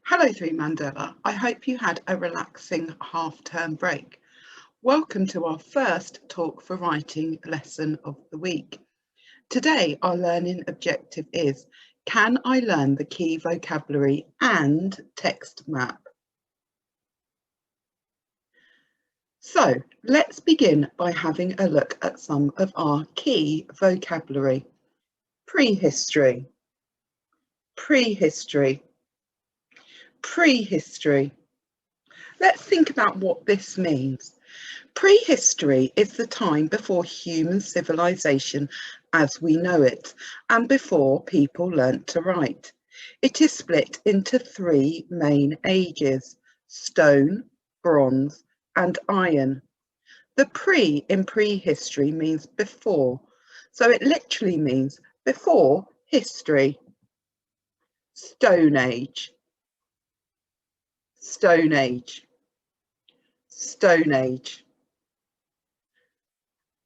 Hello through Mandela. I hope you had a relaxing half-term break. Welcome to our first Talk for Writing lesson of the week. Today our learning objective is, can I learn the key vocabulary and text map? So let's begin by having a look at some of our key vocabulary. Prehistory, prehistory, prehistory. Let's think about what this means. Prehistory is the time before human civilization as we know it, and before people learnt to write. It is split into three main ages: stone, bronze, and iron. The pre in prehistory means before, so it literally means before history. Stone Age, Stone Age, Stone Age.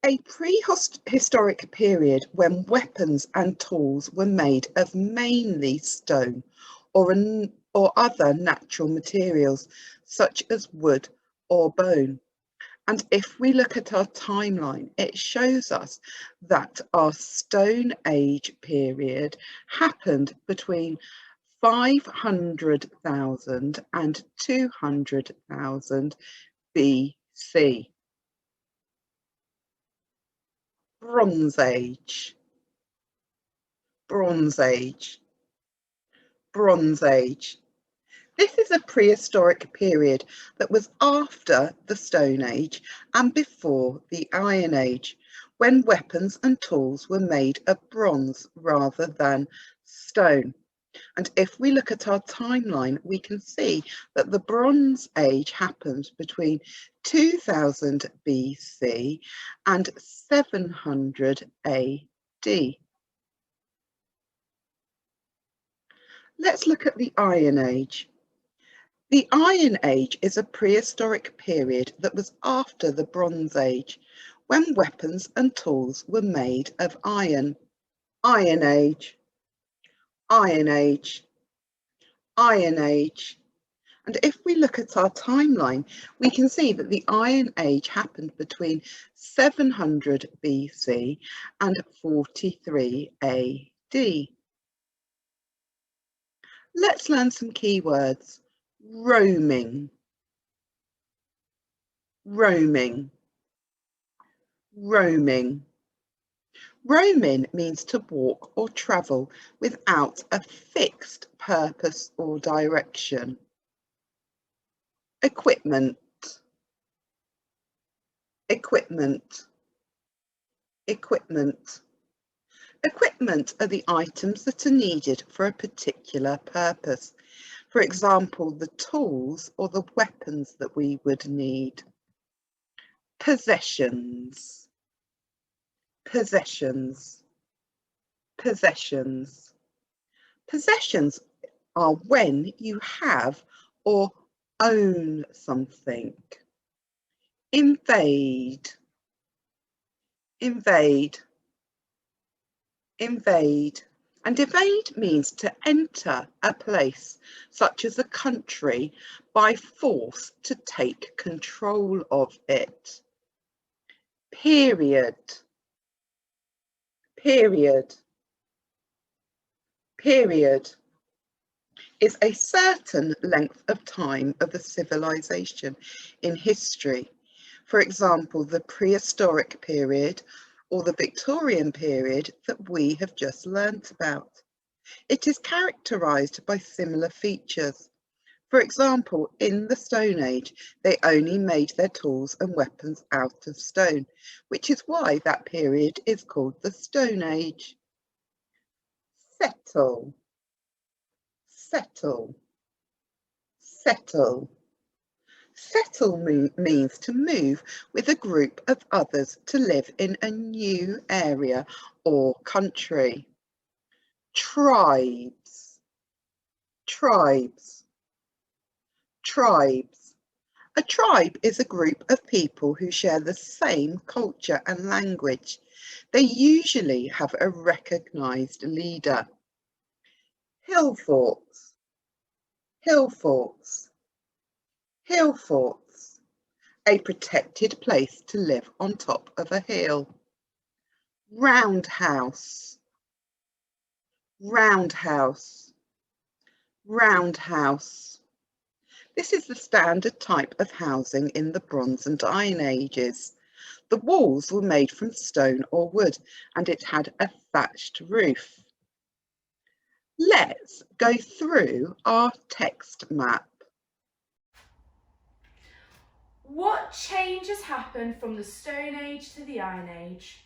A prehistoric period when weapons and tools were made of mainly stone or other natural materials such as wood or bone. And if we look at our timeline, it shows us that our Stone Age period happened between 500,000 and 200,000 BC. Bronze Age, Bronze Age, Bronze Age. This is a prehistoric period that was after the Stone Age and before the Iron Age, when weapons and tools were made of bronze rather than stone. And if we look at our timeline, we can see that the Bronze Age happened between 2000 BC and 700 AD. Let's look at the Iron Age. The Iron Age is a prehistoric period that was after the Bronze Age, when weapons and tools were made of iron. Iron Age, Iron Age, Iron Age. And if we look at our timeline, we can see that the Iron Age happened between 700 BC and 43 AD. Let's learn some keywords. Roaming, roaming, roaming. Roaming means to walk or travel without a fixed purpose or direction. Equipment, equipment, equipment. Equipment are the items that are needed for a particular purpose. For example, the tools or the weapons that we would need. Possessions, possessions, possessions. Possessions are when you have or own something. Invade, invade, invade. And invade means to enter a place, such as a country, by force to take control of it. Period, period, period is a certain length of time of a civilization in history. For example, the prehistoric period or the Victorian period that we have just learnt about. It is characterised by similar features. For example, in the Stone Age, they only made their tools and weapons out of stone, which is why that period is called the Stone Age. Settle, settle, settle. Settle means to move with a group of others to live in a new area or country. Tribes, tribes, tribes. A tribe is a group of people who share the same culture and language. They usually have a recognised leader. Hillforts, Hillforts. Hillforts, a protected place to live on top of a hill. Roundhouse. Roundhouse. Roundhouse. This is the standard type of housing in the Bronze and Iron Ages. The walls were made from stone or wood, and it had a thatched roof. Let's go through our text map. What changes happened from the Stone Age to the Iron Age?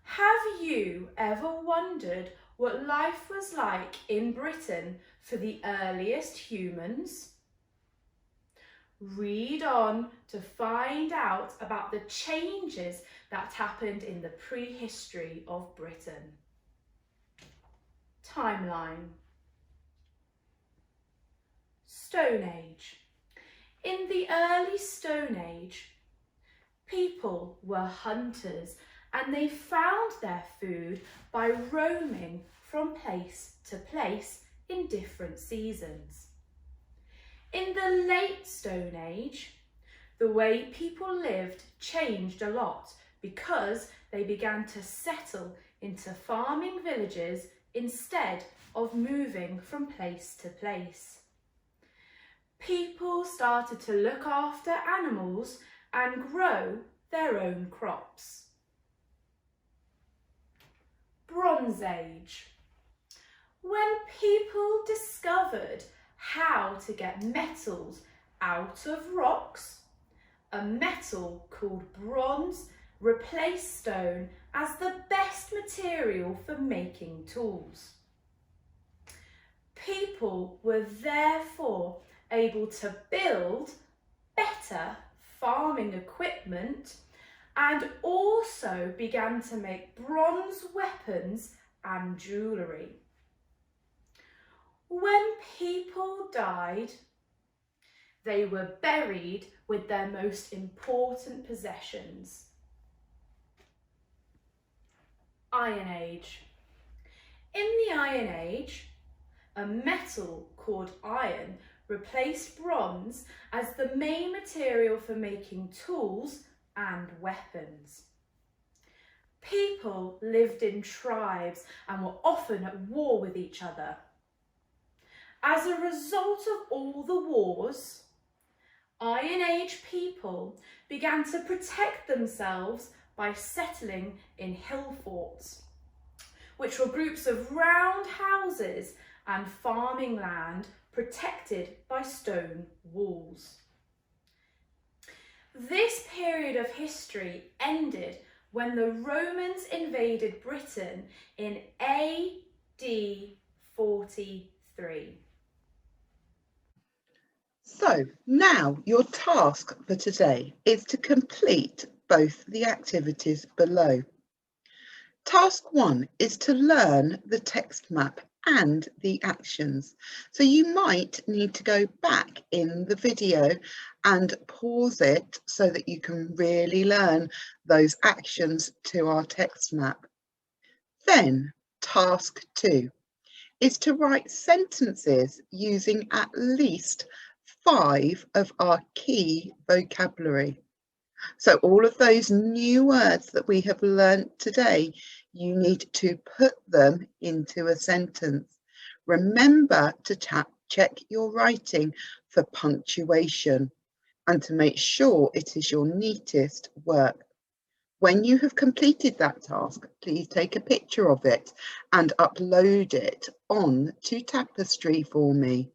Have you ever wondered what life was like in Britain for the earliest humans? Read on to find out about the changes that happened in the prehistory of Britain. Timeline. Stone Age. In the early Stone Age, people were hunters and they found their food by roaming from place to place in different seasons. In the late Stone Age, the way people lived changed a lot because they began to settle into farming villages instead of moving from place to place. People started to look after animals and grow their own crops. Bronze Age. When people discovered how to get metals out of rocks, a metal called bronze replaced stone as the best material for making tools. People were therefore able to build better farming equipment and also began to make bronze weapons and jewellery. When people died, they were buried with their most important possessions. Iron Age. In the Iron Age, a metal called iron replaced bronze as the main material for making tools and weapons. People lived in tribes and were often at war with each other. As a result of all the wars, Iron Age people began to protect themselves by settling in hillforts, which were groups of round houses and farming land protected by stone walls. This period of history ended when the Romans invaded Britain in AD 43. So now your task for today is to complete both the activities below. Task 1 is to learn the text map and the actions. So you might need to go back in the video and pause it so that you can really learn those actions to our text map. Then task 2 is to write sentences using at least 5 of our key vocabulary. So all of those new words that we have learnt today, you need to put them into a sentence. Remember to check your writing for punctuation and to make sure it is your neatest work. When you have completed that task, please take a picture of it and upload it on to Tapestry for me.